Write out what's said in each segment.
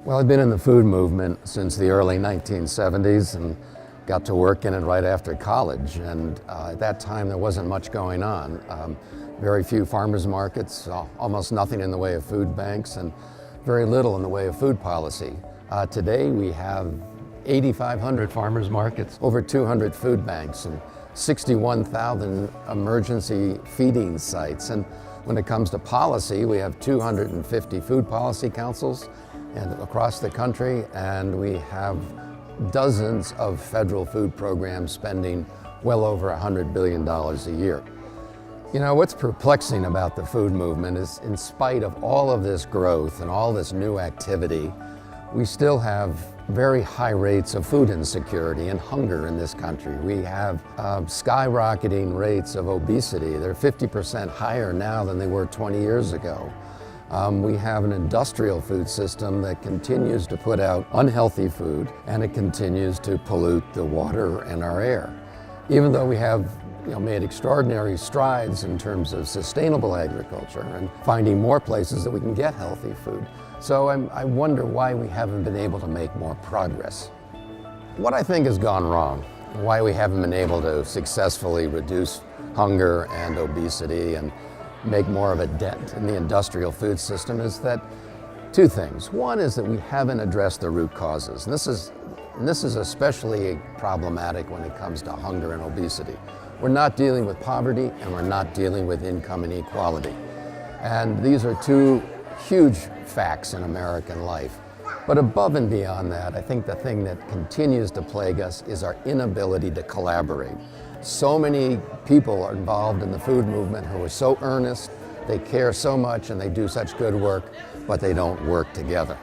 Well, I've been in the food movement since the early 1970s and got to work in it right after college. And at that time, there wasn't much going on. Very few farmers markets, almost nothing in the way of food banks, and very little in the way of food policy. Today, we have 8,500 farmers markets, over 200 food banks, and 61,000 emergency feeding sites. And when it comes to policy, we have 250 food policy councils and across the country, and we have dozens of federal food programs spending well over $100 billion a year. You know, what's perplexing about the food movement is, in spite of all of this growth and all this new activity, we still have very high rates of food insecurity and hunger in this country. We have skyrocketing rates of obesity. They're 50% higher now than they were 20 years ago. We have an industrial food system that continues to put out unhealthy food, and it continues to pollute the water and our air. Even though we have made extraordinary strides in terms of sustainable agriculture and finding more places that we can get healthy food. So I wonder why we haven't been able to make more progress. What I think has gone wrong, why we haven't been able to successfully reduce hunger and obesity and make more of a dent in the industrial food system, is that two things. One is that we haven't addressed the root causes. And this is especially problematic when it comes to hunger and obesity. We're not dealing with poverty, and we're not dealing with income inequality. And these are two huge facts in American life. But above and beyond that, I think the thing that continues to plague us is our inability to collaborate. So many people are involved in the food movement who are so earnest, they care so much, and they do such good work, but they don't work together.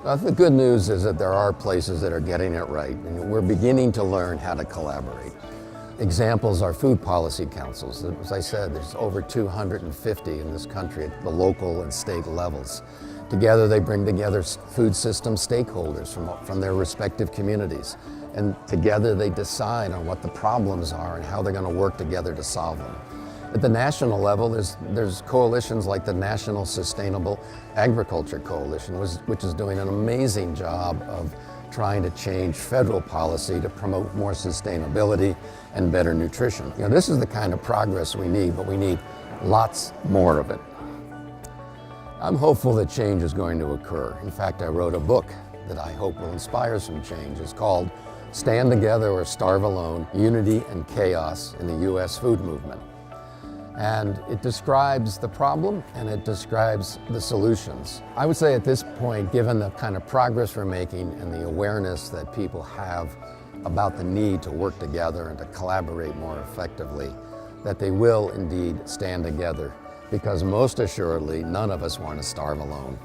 The good news is that there are places that are getting it right, and we're beginning to learn how to collaborate. Examples are food policy councils. As I said, there's over 250 in this country at the local and state levels. Together, they bring together food system stakeholders from their respective communities. And together, they decide on what the problems are and how they're going to work together to solve them. At the national level, there's coalitions like the National Sustainable Agriculture Coalition, which is doing an amazing job of trying to change federal policy to promote more sustainability and better nutrition. This is the kind of progress we need, but we need lots more of it. I'm hopeful that change is going to occur. In fact, I wrote a book that I hope will inspire some change. It's called Stand Together or Starve Alone: Unity and Chaos in the U.S. Food Movement. And it describes the problem and it describes the solutions. I would say at this point, given the kind of progress we're making and the awareness that people have about the need to work together and to collaborate more effectively, that they will indeed stand together, because most assuredly, none of us want to starve alone.